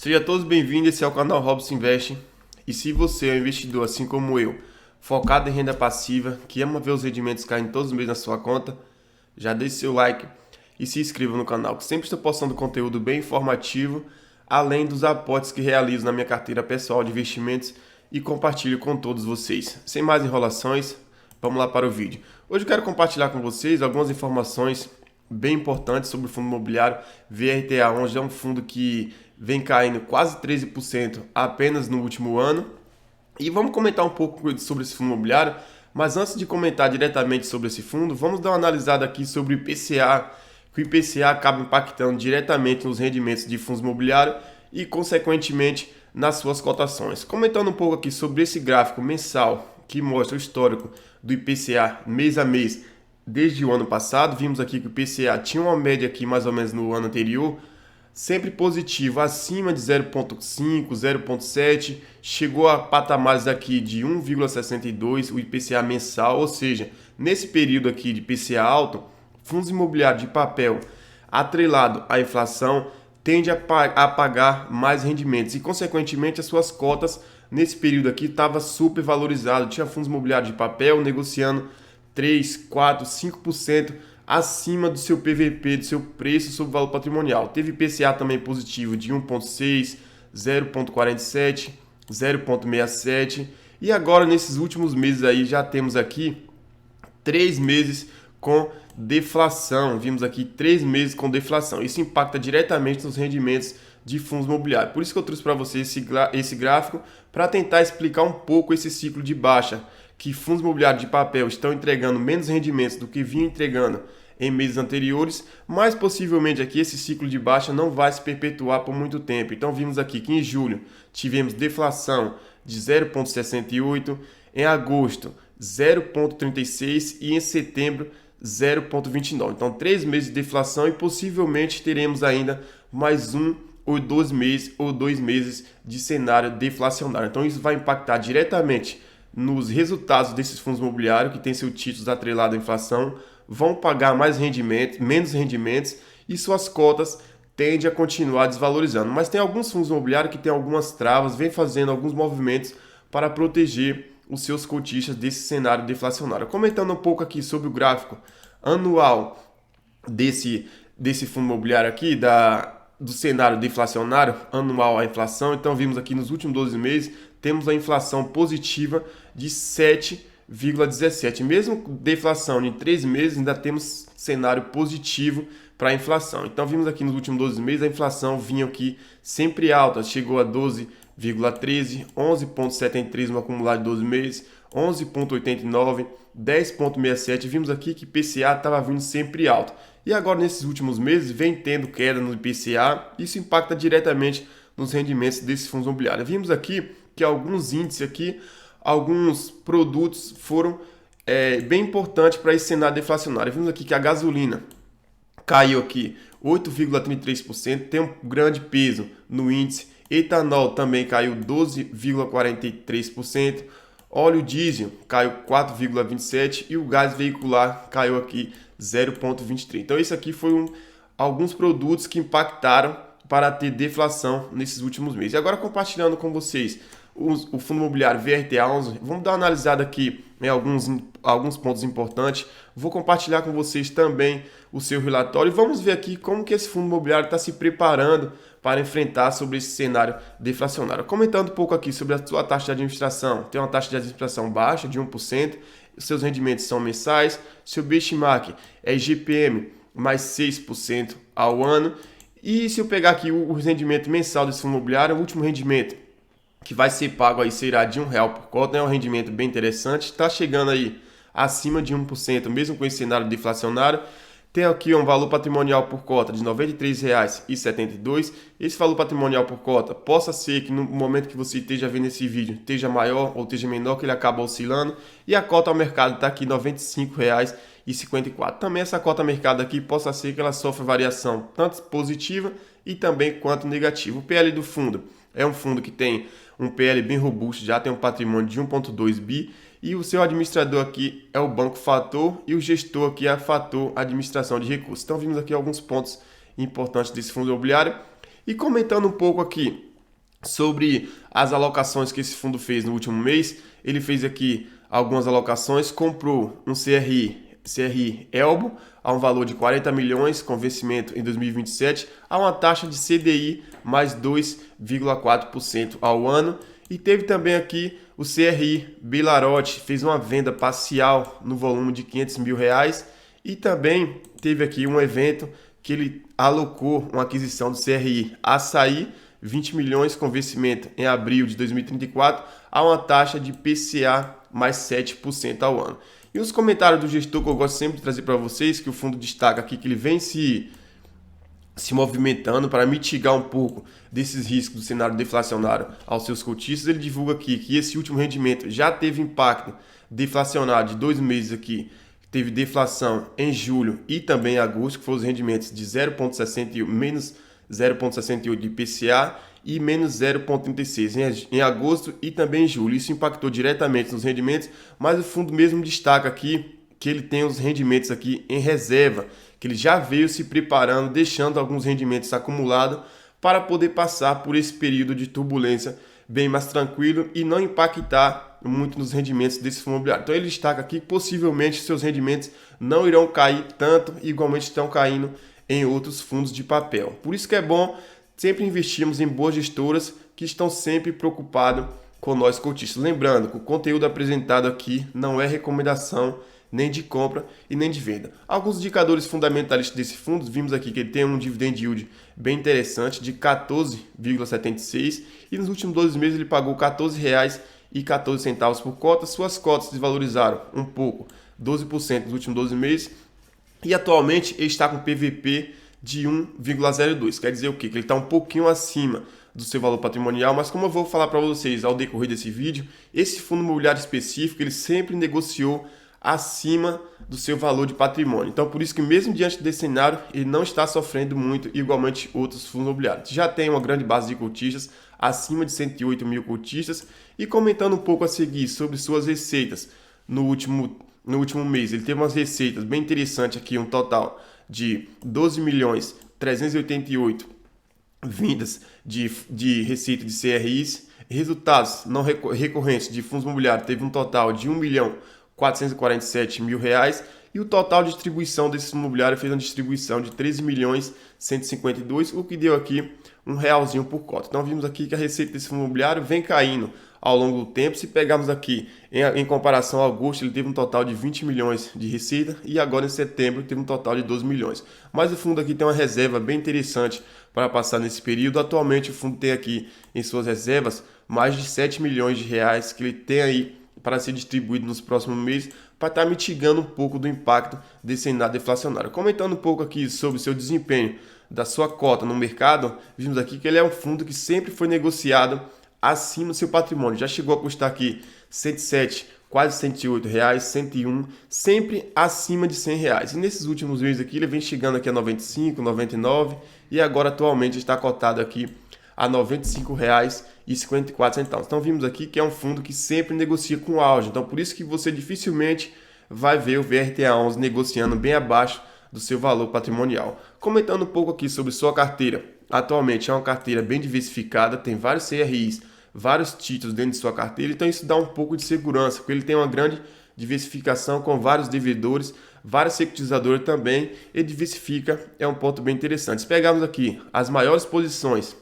Sejam todos bem-vindos, esse é o canal Robson Invest. E se você é um investidor assim como eu, focado em renda passiva, que ama ver os rendimentos caindo todos os meses na sua conta, já deixe seu like e se inscreva no canal, que sempre estou postando conteúdo bem informativo, além dos aportes que realizo na minha carteira pessoal de investimentos e compartilho com todos vocês. Sem mais enrolações, vamos lá para o vídeo. Hoje eu quero compartilhar com vocês algumas informações bem importantes sobre o fundo imobiliário VRTA11. É um fundo que vem caindo quase 13% apenas no último ano. E vamos comentar um pouco sobre esse fundo imobiliário, mas antes de comentar diretamente sobre esse fundo, vamos dar uma analisada aqui sobre o IPCA, que o IPCA acaba impactando diretamente nos rendimentos de fundos imobiliários e, consequentemente, nas suas cotações. Comentando um pouco aqui sobre esse gráfico mensal que mostra o histórico do IPCA mês a mês desde o ano passado, vimos aqui que o IPCA tinha uma média aqui mais ou menos no ano anterior, sempre positivo, acima de 0,5, 0,7, chegou a patamares aqui de 1,62 o IPCA mensal, ou seja, nesse período aqui de IPCA alto, fundos imobiliários de papel atrelado à inflação tende a pagar mais rendimentos e, consequentemente, as suas cotas nesse período aqui estava super valorizado. Tinha fundos imobiliários de papel negociando 3, 4, 5% acima do seu PVP, do seu preço sobre o valor patrimonial. Teve IPCA também positivo de 1,6, 0,47, 0,67 e agora nesses últimos meses aí já temos aqui 3 meses com deflação. Vimos aqui 3 meses com deflação. Isso impacta diretamente nos rendimentos de fundos imobiliários. Por isso que eu trouxe para você esse gráfico para tentar explicar um pouco esse ciclo de baixa, que fundos imobiliários de papel estão entregando menos rendimentos do que vinham entregando em meses anteriores, mas possivelmente aqui esse ciclo de baixa não vai se perpetuar por muito tempo. Então vimos aqui que em julho tivemos deflação de 0,68, em agosto 0,36 e em setembro 0,29. Então 3 meses de deflação e possivelmente teremos ainda mais um ou 2 meses de cenário deflacionário. Então isso vai impactar diretamente nos resultados desses fundos imobiliários que têm seus títulos atrelados à inflação, vão pagar mais rendimentos, menos rendimentos e suas cotas tendem a continuar desvalorizando. Mas tem alguns fundos imobiliários que têm algumas travas, vem fazendo alguns movimentos para proteger os seus cotistas desse cenário deflacionário. Comentando um pouco aqui sobre o gráfico anual desse fundo imobiliário aqui, do cenário deflacionário anual à inflação. Então vimos aqui nos últimos 12 meses, temos a inflação positiva de 7,17. Mesmo deflação de 3 meses, ainda temos cenário positivo para a inflação. Então vimos aqui nos últimos 12 meses, a inflação vinha aqui sempre alta, chegou a 12,13, 11,73 no acumulado de 12 meses, 11,89, 10,67. Vimos aqui que IPCA estava vindo sempre alto. E agora, nesses últimos meses, vem tendo queda no IPCA. Isso impacta diretamente nos rendimentos desses fundos imobiliários. Vimos aqui que alguns índices aqui, alguns produtos foram bem importantes para esse cenário deflacionário. Vimos aqui que a gasolina caiu aqui 8,33%, tem um grande peso no índice. Etanol também caiu 12,43%. Óleo diesel caiu 4,27% e o gás veicular caiu aqui 0,23%. Então isso aqui foi alguns produtos que impactaram para ter deflação nesses últimos meses. E agora compartilhando com vocês o fundo imobiliário VRTA11, vamos dar uma analisada aqui em alguns pontos importantes. Vou compartilhar com vocês também o seu relatório e vamos ver aqui como que esse fundo imobiliário está se preparando para enfrentar sobre esse cenário deflacionário. Comentando um pouco aqui sobre a sua taxa de administração. Tem uma taxa de administração baixa de 1%, seus rendimentos são mensais, seu benchmark é IGPM mais 6% ao ano. E se eu pegar aqui o rendimento mensal desse fundo imobiliário, o último rendimento que vai ser pago aí será de R$1 por cota, é um rendimento bem interessante, está chegando aí acima de 1%, mesmo com esse cenário deflacionário. Tem aqui um valor patrimonial por cota de R$ 93,72. Esse valor patrimonial por cota possa ser que no momento que você esteja vendo esse vídeo esteja maior ou esteja menor, que ele acaba oscilando. E a cota ao mercado está aqui R$ 95,54. Também essa cota ao mercado aqui possa ser que ela sofra variação tanto positiva e também quanto negativa. O PL do fundo é um fundo que tem um PL bem robusto, já tem um patrimônio de 1,2 bi. E o seu administrador aqui é o Banco Fator e o gestor aqui é a Fator Administração de Recursos. Então vimos aqui alguns pontos importantes desse fundo imobiliário. E comentando um pouco aqui Sobre as alocações que esse fundo fez no último mês, ele fez aqui algumas alocações, comprou um CRI Elbo a um valor de 40 milhões com vencimento em 2027 a uma taxa de CDI mais 2,4% ao ano. E teve também aqui o CRI Belarote, fez uma venda parcial no volume de 500 mil reais. E também teve aqui um evento que ele alocou uma aquisição do CRI Açaí, 20 milhões com vencimento em abril de 2034 a uma taxa de PCA mais 7% ao ano. E os comentários do gestor que eu gosto sempre de trazer para vocês, que o fundo destaca aqui que ele vem se movimentando para mitigar um pouco desses riscos do cenário deflacionário aos seus cotistas. Ele divulga aqui que esse último rendimento já teve impacto deflacionário de 2 meses aqui. Teve deflação em julho e também em agosto, que foram os rendimentos de 0,61 menos 0,68 de IPCA e menos 0,36 em agosto e também em julho. Isso impactou diretamente nos rendimentos, mas o fundo mesmo destaca aqui que ele tem os rendimentos aqui em reserva, que ele já veio se preparando, deixando alguns rendimentos acumulados para poder passar por esse período de turbulência bem mais tranquilo e não impactar muito nos rendimentos desse fundo imobiliário. Então ele destaca aqui que possivelmente seus rendimentos não irão cair tanto, igualmente estão caindo em outros fundos de papel. Por isso que é bom sempre investirmos em boas gestoras que estão sempre preocupadas com nós cotistas. Lembrando que o conteúdo apresentado aqui não é recomendação nem de compra e nem de venda. Alguns indicadores fundamentalistas desse fundo, vimos aqui que ele tem um dividend yield bem interessante de 14,76 e nos últimos 12 meses ele pagou R$ 14,14 por cota. Suas cotas desvalorizaram um pouco, 12% nos últimos 12 meses. E atualmente ele está com PVP de 1,02. Quer dizer o quê? Que ele está um pouquinho acima do seu valor patrimonial, mas como eu vou falar para vocês ao decorrer desse vídeo, esse fundo imobiliário específico ele sempre negociou acima do seu valor de patrimônio. Então por isso que mesmo diante desse cenário ele não está sofrendo muito, igualmente outros fundos imobiliários. Já tem uma grande base de cotistas, acima de 108 mil cotistas. E comentando um pouco a seguir sobre suas receitas no último mês, ele teve umas receitas bem interessantes aqui, um total de 12 milhões 388 vindas de receita de CRIs, resultados não recorrentes de fundos imobiliários teve um total de 1 milhão 447 mil reais e o total de distribuição desse fundo imobiliário fez uma distribuição de 13 milhões 152, o que deu aqui um realzinho por cota. Então vimos aqui que a receita desse fundo imobiliário vem caindo ao longo do tempo. Se pegarmos aqui em comparação a agosto, ele teve um total de 20 milhões de receita e agora em setembro teve um total de 12 milhões. Mas o fundo aqui tem uma reserva bem interessante para passar nesse período. Atualmente o fundo tem aqui em suas reservas mais de 7 milhões de reais que ele tem aí para ser distribuído nos próximos meses, para estar mitigando um pouco do impacto desse cenário deflacionário. Comentando um pouco aqui sobre o seu desempenho da sua cota no mercado, vimos aqui que ele é um fundo que sempre foi negociado acima do seu patrimônio. Já chegou a custar aqui 107, quase 108 reais, 101, sempre acima de 100 reais. E nesses últimos meses aqui ele vem chegando aqui a 95, 99 e agora atualmente está cotado aqui a R$ 95,54. Então vimos aqui que é um fundo que sempre negocia com auge. Então por isso que você dificilmente vai ver o VRTA11 negociando bem abaixo do seu valor patrimonial. Comentando um pouco aqui sobre sua carteira. Atualmente é uma carteira bem diversificada, tem vários CRIs, vários títulos dentro de sua carteira, então isso dá um pouco de segurança, porque ele tem uma grande diversificação com vários devedores, várias securitizadoras também, e diversifica, é um ponto bem interessante. Se pegarmos aqui as maiores posições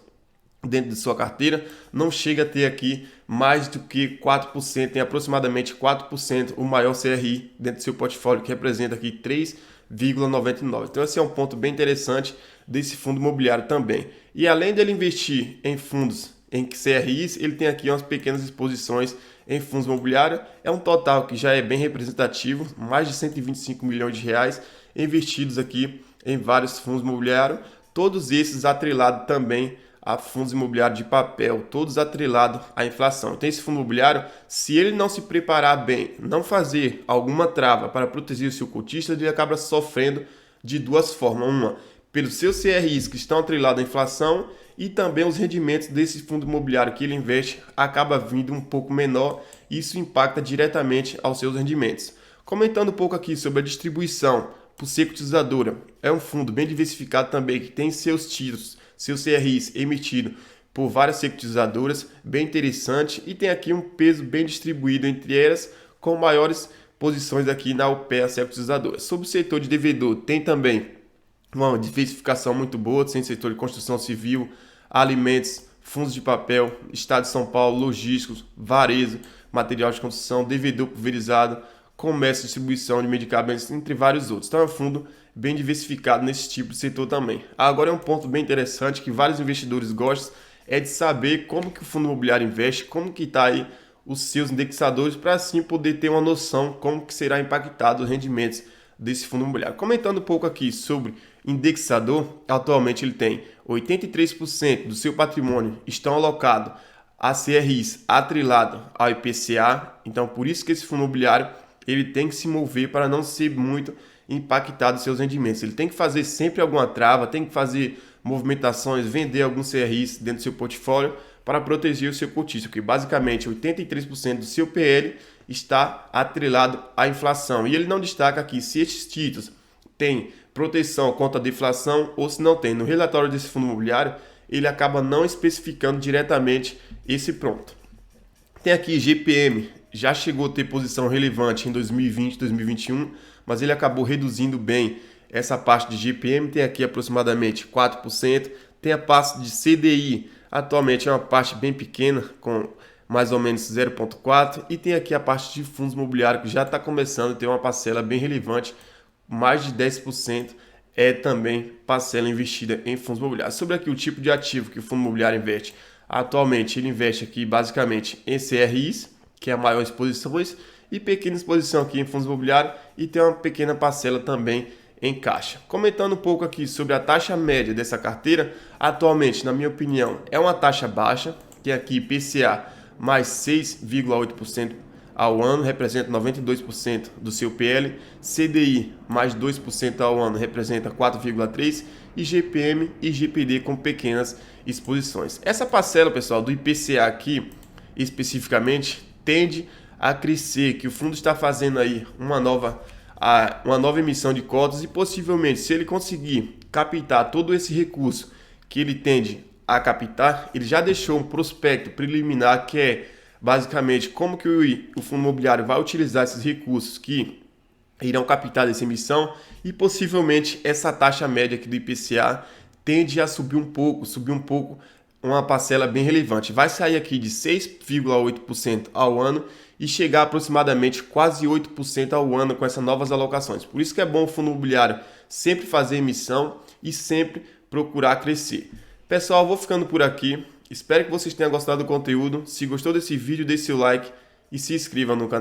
dentro de sua carteira, não chega a ter aqui mais do que 4%, tem aproximadamente 4% o maior CRI dentro do seu portfólio, que representa aqui 3,99. Então esse é um ponto bem interessante desse fundo imobiliário também. E além dele investir em fundos, em CRIs, ele tem aqui umas pequenas exposições em fundos imobiliários. É um total que já é bem representativo, mais de 125 milhões de reais investidos aqui em vários fundos imobiliários, todos esses atrelados também a fundos imobiliários de papel, todos atrelados à inflação. Então esse fundo imobiliário, se ele não se preparar bem, não fazer alguma trava para proteger o seu cotista, ele acaba sofrendo de duas formas. Uma, pelos seus CRIs que estão atrelados à inflação e também os rendimentos desse fundo imobiliário que ele investe acaba vindo um pouco menor e isso impacta diretamente aos seus rendimentos. Comentando um pouco aqui sobre a distribuição por securitizadora, é um fundo bem diversificado também que tem seus títulos, seus CRIs emitidos por várias securitizadoras, bem interessante, e tem aqui um peso bem distribuído entre elas, com maiores posições aqui na UPEA Securitizadora. Sobre o setor de devedor, tem também uma diversificação muito boa, tem setor de construção civil, alimentos, fundos de papel, Estado de São Paulo, logísticos, varejo, material de construção, devedor pulverizado, comércio e distribuição de medicamentos, entre vários outros. Então é um fundo bem diversificado nesse tipo de setor também. Agora é um ponto bem interessante que vários investidores gostam, é de saber como que o fundo imobiliário investe, como que está aí os seus indexadores, para assim poder ter uma noção como que será impactado os rendimentos desse fundo imobiliário. Comentando um pouco aqui sobre indexador, atualmente ele tem 83% do seu patrimônio estão alocados a CRIs atrelado ao IPCA, então por isso que esse fundo imobiliário ele tem que se mover para não ser muito impactado seus rendimentos. Ele tem que fazer sempre alguma trava, tem que fazer movimentações, vender alguns CRIs dentro do seu portfólio para proteger o seu cotista, porque basicamente 83% do seu PL está atrelado à inflação. E ele não destaca aqui se esses títulos têm proteção contra a deflação ou se não tem. No relatório desse fundo imobiliário, ele acaba não especificando diretamente esse ponto. Tem aqui GPM, já chegou a ter posição relevante em 2020, 2021, mas ele acabou reduzindo bem essa parte de GPM, tem aqui aproximadamente 4%, tem a parte de CDI, atualmente é uma parte bem pequena, com mais ou menos 0,4%, e tem aqui a parte de fundos imobiliários, que já está começando a ter uma parcela bem relevante, mais de 10% é também parcela investida em fundos imobiliários. Sobre aqui o tipo de ativo que o fundo imobiliário investe, atualmente ele investe aqui basicamente em CRIs, que é a maior exposição, e pequena exposição aqui em fundos imobiliários, e tem uma pequena parcela também em caixa. Comentando um pouco aqui sobre a taxa média dessa carteira, atualmente, na minha opinião, é uma taxa baixa, que é aqui IPCA mais 6,8% ao ano, representa 92% do seu PL, CDI mais 2% ao ano, representa 4,3%, e GPM e GPD com pequenas exposições. Essa parcela, pessoal, do IPCA aqui, especificamente, tende a crescer, que o fundo está fazendo aí uma nova emissão de cotas, e possivelmente, se ele conseguir captar todo esse recurso que ele tende a captar, ele já deixou um prospecto preliminar, que é basicamente como que o fundo imobiliário vai utilizar esses recursos que irão captar dessa emissão, e possivelmente essa taxa média aqui do IPCA tende a subir um pouco, uma parcela bem relevante. Vai sair aqui de 6,8% ao ano e chegar aproximadamente quase 8% ao ano com essas novas alocações. Por isso que é bom o fundo imobiliário sempre fazer emissão e sempre procurar crescer. Pessoal, vou ficando por aqui. Espero que vocês tenham gostado do conteúdo. Se gostou desse vídeo, deixe seu like e se inscreva no canal.